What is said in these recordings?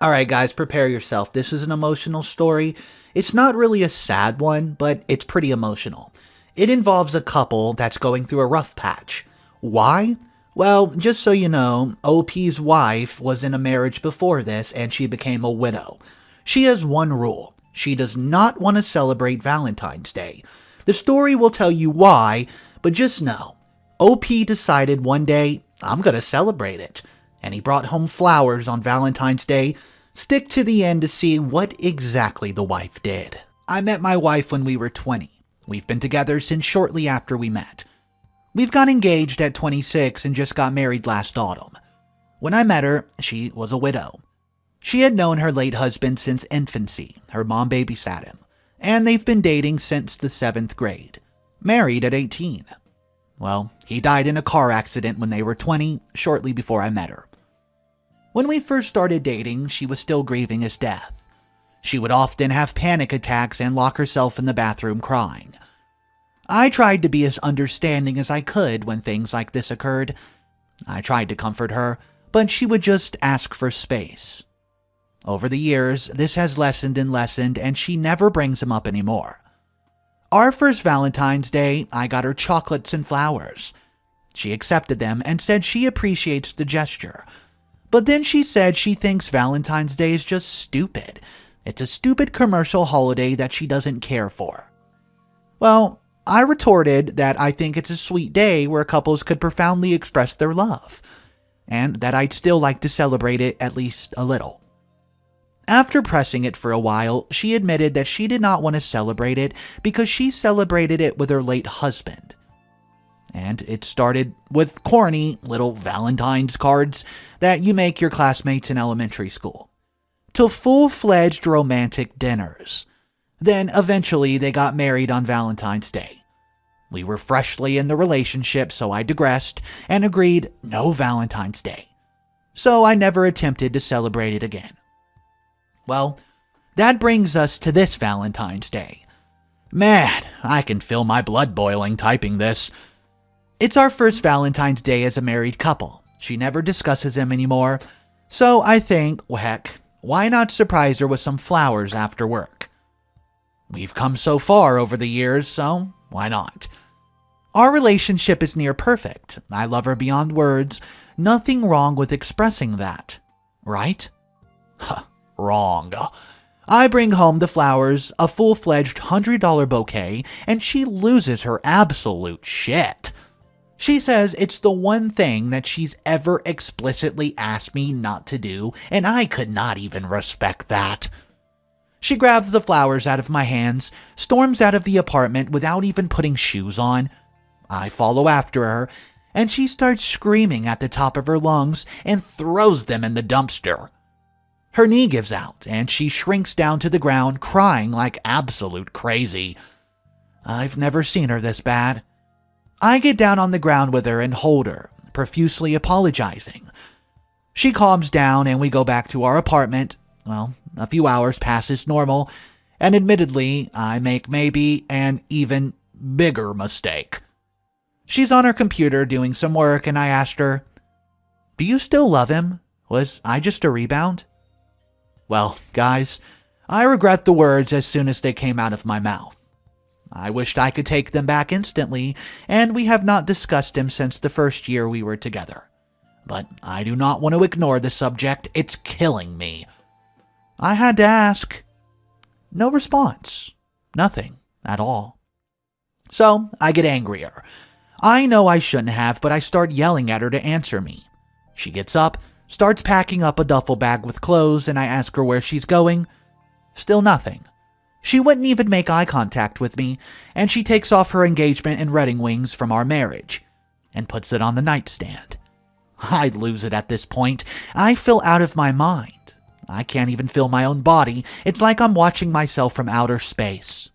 Alright guys, prepare yourself. This is an emotional story. It's not really a sad one, but it's pretty emotional. It involves a couple that's going through a rough patch. Why? Well, just so you know, OP's wife was in a marriage before this and she became a widow. She has one rule. She does not want to celebrate Valentine's Day. The story will tell you why, but just know, OP decided one day, I'm gonna celebrate it. And he brought home flowers on Valentine's Day. Stick to the end to see what exactly the wife did. I met my wife when we were 20. We've been together since shortly after we met. We've got engaged at 26 and just got married last autumn. When I met her, she was a widow. She had known her late husband since infancy. Her mom babysat him. And they've been dating since the 7th grade. Married at 18. Well, he died in a car accident when they were 20, shortly before I met her. When we first started dating, she was still grieving his death. She would often have panic attacks and lock herself in the bathroom crying. I tried to be as understanding as I could when things like this occurred. I tried to comfort her, but she would just ask for space. Over the years, this has lessened and she never brings him up anymore. Our first Valentine's Day, I got her chocolates and flowers. She accepted them and said she appreciates the gesture. But then she said she thinks Valentine's Day is just stupid. It's a stupid commercial holiday that she doesn't care for. Well, I retorted that I think it's a sweet day where couples could profoundly express their love, and that I'd still like to celebrate it at least a little. After pressing it for a while, she admitted that she did not want to celebrate it because she celebrated it with her late husband. And it started with corny little Valentine's cards that you make your classmates in elementary school, to full-fledged romantic dinners. Then eventually they got married on Valentine's Day. We were freshly in the relationship, so I digressed and agreed no Valentine's Day. So I never attempted to celebrate it again. Well, that brings us to this Valentine's Day. Man, I can feel my blood boiling typing this. It's our first Valentine's Day as a married couple. She never discusses him anymore. So I think, well, heck, why not surprise her with some flowers after work? We've come so far over the years, so why not? Our relationship is near perfect. I love her beyond words. Nothing wrong with expressing that, right? Huh, wrong. I bring home the flowers, a full-fledged $100 bouquet, and she loses her absolute shit. She says it's the one thing that she's ever explicitly asked me not to do, and I could not even respect that. She grabs the flowers out of my hands, storms out of the apartment without even putting shoes on. I follow after her, and she starts screaming at the top of her lungs and throws them in the dumpster. Her knee gives out, and she shrinks down to the ground, crying like absolute crazy. I've never seen her this bad. I get down on the ground with her and hold her, profusely apologizing. She calms down and we go back to our apartment. Well, a few hours pass as normal, and admittedly, I make maybe an even bigger mistake. She's on her computer doing some work and I asked her, "Do you still love him? Was I just a rebound?" Well, guys, I regret the words as soon as they came out of my mouth. I wished I could take them back instantly, and we have not discussed him since the first year we were together. But I do not want to ignore the subject. It's killing me. I had to ask. No response. Nothing at all. So I get angrier. I know I shouldn't have, but I start yelling at her to answer me. She gets up, starts packing up a duffel bag with clothes, and I ask her where she's going. Still nothing. She wouldn't even make eye contact with me, and she takes off her engagement and wedding rings from our marriage and puts it on the nightstand. I'd lose it at this point. I feel out of my mind. I can't even feel my own body. It's like I'm watching myself from outer space.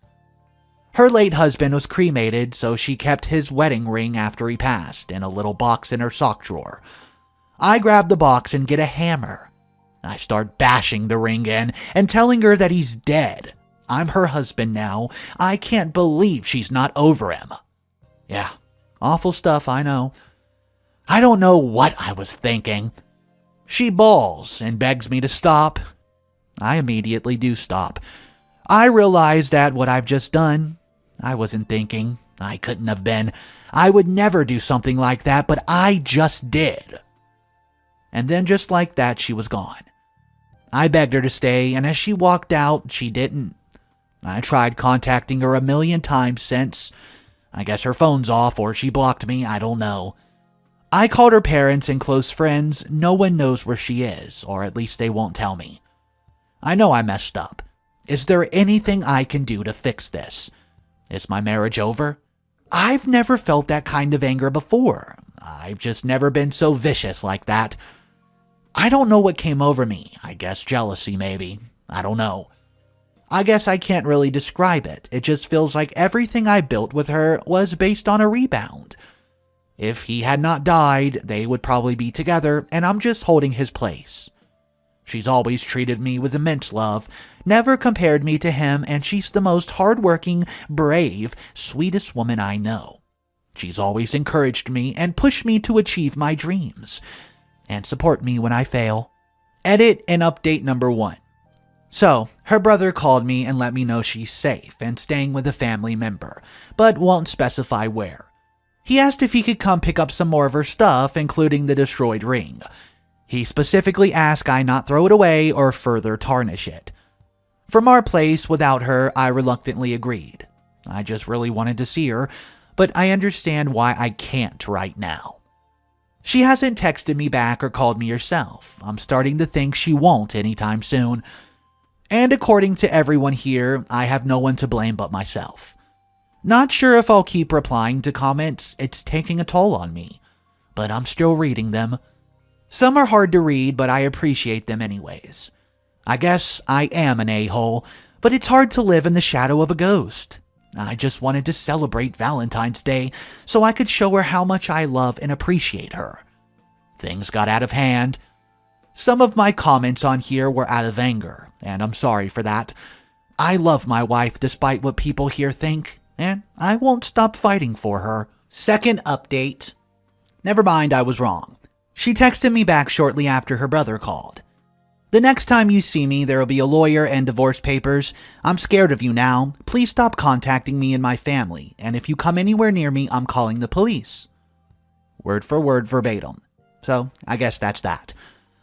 Her late husband was cremated, so she kept his wedding ring after he passed in a little box in her sock drawer. I grab the box and get a hammer. I start bashing the ring in and telling her that he's dead. I'm her husband now. I can't believe she's not over him. Yeah, awful stuff, I know. I don't know what I was thinking. She bawls and begs me to stop, I immediately do stop. I realize that what I've just done, I wasn't thinking. I couldn't have been. I would never do something like that, but I just did. And then just like that, she was gone. I begged her to stay, and as she walked out, she didn't. I tried contacting her 1,000,000 times since. I guess her phone's off or she blocked me, I don't know. I called her parents and close friends. No one knows where she is, or at least they won't tell me. I know I messed up. Is there anything I can do to fix this? Is my marriage over? I've never felt that kind of anger before. I've just never been so vicious like that. I don't know what came over me. I guess jealousy, maybe. I don't know. I guess I can't really describe it. It just feels like everything I built with her was based on a rebound. If he had not died, they would probably be together, and I'm just holding his place. She's always treated me with immense love, never compared me to him, and she's the most hardworking, brave, sweetest woman I know. She's always encouraged me and pushed me to achieve my dreams, and support me when I fail. Edit and update number 1. So, her brother called me and let me know she's safe and staying with a family member, but won't specify where. He asked if he could come pick up some more of her stuff, including the destroyed ring. He specifically asked I not throw it away or further tarnish it. From our place, without her, I reluctantly agreed. I just really wanted to see her, but I understand why I can't right now. She hasn't texted me back or called me herself. I'm starting to think she won't anytime soon. And according to everyone here, I have no one to blame but myself. Not sure if I'll keep replying to comments. It's taking a toll on me, but I'm still reading them. Some are hard to read, but I appreciate them anyways. I guess I am an a-hole, but it's hard to live in the shadow of a ghost. I just wanted to celebrate Valentine's Day so I could show her how much I love and appreciate her. Things got out of hand. Some of my comments on here were out of anger, and I'm sorry for that. I love my wife despite what people here think, and I won't stop fighting for her. Second update. Never mind, I was wrong. She texted me back shortly after her brother called. The next time you see me, there will be a lawyer and divorce papers. I'm scared of you now. Please stop contacting me and my family, and if you come anywhere near me, I'm calling the police. Word for word verbatim. So, I guess that's that.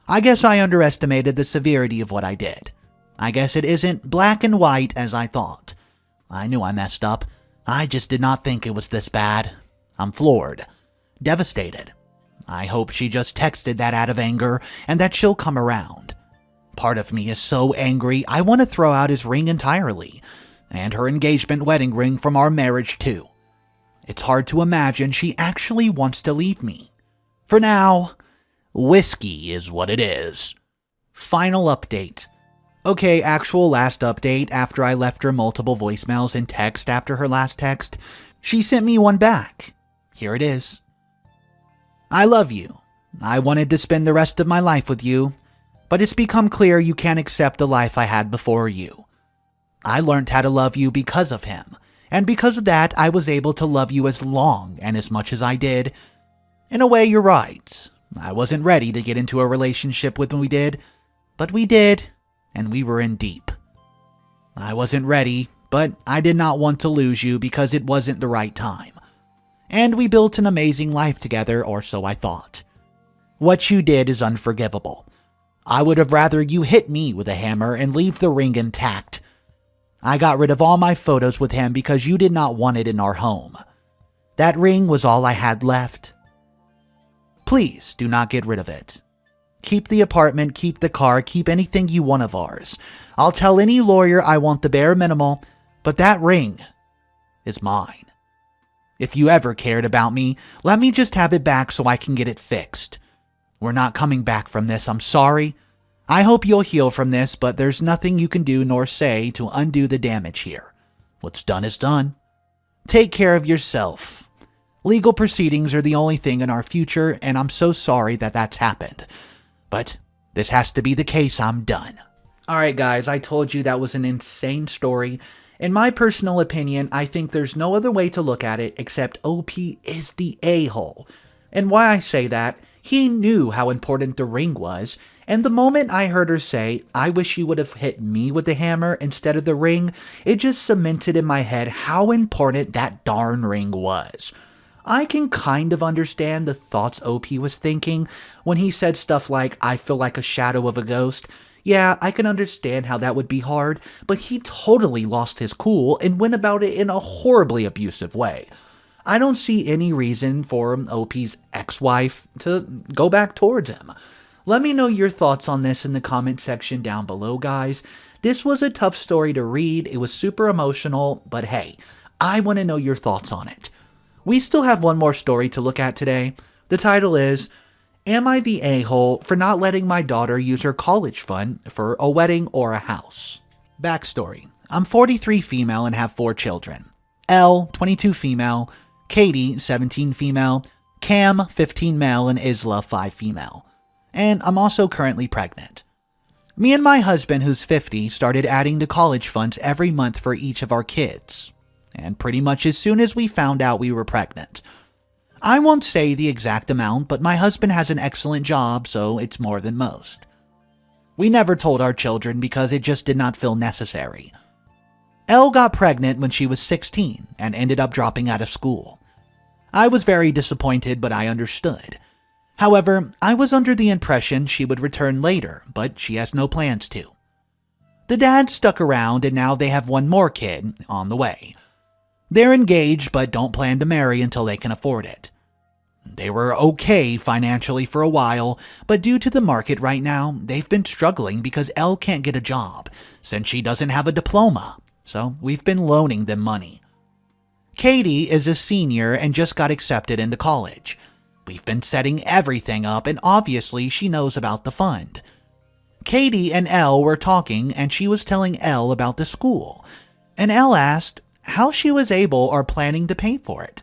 I guess I underestimated the severity of what I did. I guess it isn't black and white as I thought. I knew I messed up. I just did not think it was this bad. I'm floored. Devastated. I hope she just texted that out of anger and that she'll come around. Part of me is so angry I want to throw out his ring entirely, and her engagement wedding ring from our marriage too. It's hard to imagine she actually wants to leave me. For now, whiskey is what it is. Final update. Okay, actual last update after I left her multiple voicemails and text after her last text. She sent me one back. Here it is. I love you. I wanted to spend the rest of my life with you, but it's become clear you can't accept the life I had before you. I learned how to love you because of him, and because of that, I was able to love you as long and as much as I did. In a way, you're right. I wasn't ready to get into a relationship with when we did, but we did, and we were in deep. I wasn't ready, but I did not want to lose you because it wasn't the right time. And we built an amazing life together, or so I thought. What you did is unforgivable. I would have rather you hit me with a hammer and leave the ring intact. I got rid of all my photos with him because you did not want it in our home. That ring was all I had left. Please do not get rid of it. Keep the apartment, keep the car, keep anything you want of ours. I'll tell any lawyer I want the bare minimal, but that ring is mine. If you ever cared about me, let me just have it back so I can get it fixed. We're not coming back from this, I'm sorry. I hope you'll heal from this, but there's nothing you can do nor say to undo the damage here. What's done is done. Take care of yourself. Legal proceedings are the only thing in our future, and I'm so sorry that that's happened. But this has to be the case. I'm done. Alright guys, I told you that was an insane story. In my personal opinion, I think there's no other way to look at it except OP is the a-hole. And why I say that, he knew how important the ring was, And the moment I heard her say, "I wish you would have hit me with the hammer instead of the ring," it just cemented in my head how important that darn ring was. I can kind of understand the thoughts OP was thinking when he said stuff like, "I feel like a shadow of a ghost." Yeah, I can understand how that would be hard, but he totally lost his cool and went about it in a horribly abusive way. I don't see any reason for OP's ex-wife to go back towards him. Let me know your thoughts on this in the comment section down below, guys. This was a tough story to read. It was super emotional, but hey, I want to know your thoughts on it. We still have one more story to look at today. The title is, "Am I the a-hole for not letting my daughter use her college fund for a wedding or a house?" Backstory. I'm 43 female and have 4 children. L, 22 female, Katie, 17 female, Cam, 15 male, and Isla, 5 female. And I'm also currently pregnant. Me and my husband, who's 50, started adding to college funds every month for each of our kids. And pretty much as soon as we found out we were pregnant. I won't say the exact amount, but my husband has an excellent job, so it's more than most. We never told our children because it just did not feel necessary. Elle got pregnant when she was 16 and ended up dropping out of school. I was very disappointed, but I understood. However, I was under the impression she would return later, but she has no plans to. The dad stuck around and now they have one more kid on the way. They're engaged but don't plan to marry until they can afford it. They were okay financially for a while, but due to the market right now, they've been struggling because Elle can't get a job since she doesn't have a diploma, so we've been loaning them money. Katie is a senior and just got accepted into college. We've been setting everything up and obviously she knows about the fund. Katie and Elle were talking and she was telling Elle about the school, and Elle asked how she was able or planning to pay for it.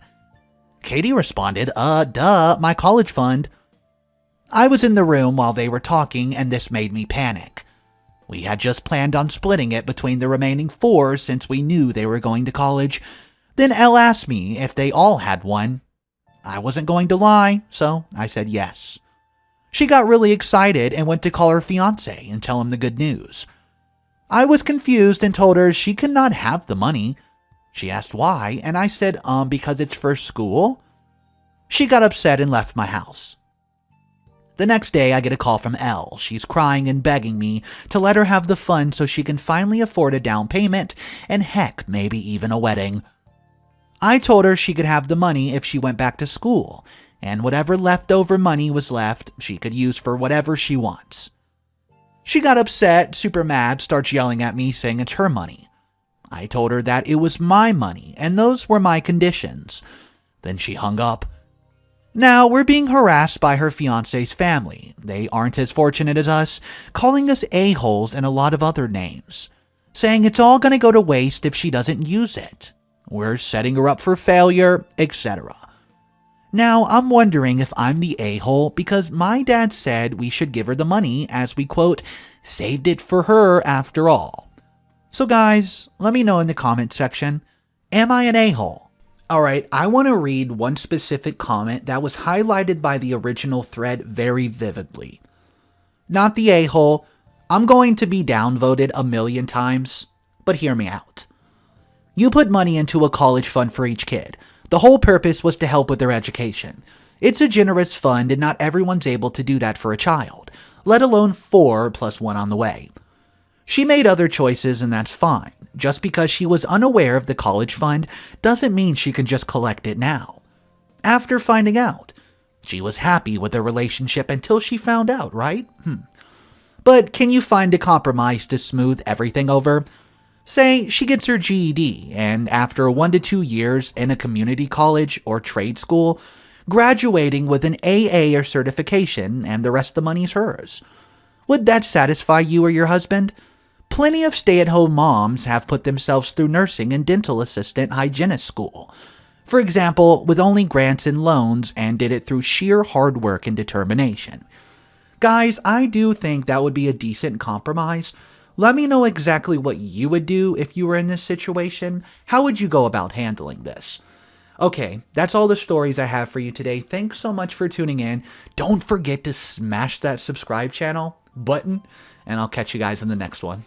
Katie responded, duh, my college fund." I was in the room while they were talking and this made me panic. We had just planned on splitting it between the remaining 4 since we knew they were going to college. Then Elle asked me if they all had one. I wasn't going to lie, so I said yes. She got really excited and went to call her fiancé and tell him the good news. I was confused and told her she could not have the money. She asked why, and I said, because it's for school. She got upset and left my house. The next day, I get a call from Elle. She's crying and begging me to let her have the fund so she can finally afford a down payment and heck, maybe even a wedding. I told her she could have the money if she went back to school, and whatever leftover money was left, she could use for whatever she wants. She got upset, super mad, starts yelling at me saying it's her money. I told her that it was my money, and those were my conditions. Then she hung up. Now, we're being harassed by her fiancé's family. They aren't as fortunate as us, calling us a-holes and a lot of other names, saying it's all going to go to waste if she doesn't use it. We're setting her up for failure, etc. Now, I'm wondering if I'm the a-hole because my dad said we should give her the money as we, quote, saved it for her after all. So guys, let me know in the comment section, am I an a-hole? Alright, I want to read one specific comment that was highlighted by the original thread very vividly. Not the a-hole, I'm going to be downvoted a million times, but hear me out. You put money into a college fund for each kid. The whole purpose was to help with their education. It's a generous fund and not everyone's able to do that for a child, let alone 4 plus 1 on the way. She made other choices and that's fine. Just because she was unaware of the college fund doesn't mean she can just collect it now. After finding out, she was happy with their relationship until she found out, right? But can you find a compromise to smooth everything over? Say she gets her GED and after 1 to 2 years in a community college or trade school, graduating with an AA or certification and the rest of the money's hers. Would that satisfy you or your husband? Plenty of stay-at-home moms have put themselves through nursing and dental assistant hygienist school, for example, with only grants and loans, and did it through sheer hard work and determination. Guys, I do think that would be a decent compromise. Let me know exactly what you would do if you were in this situation. How would you go about handling this? Okay, that's all the stories I have for you today. Thanks so much for tuning in. Don't forget to smash that subscribe channel. button, and I'll catch you guys in the next one.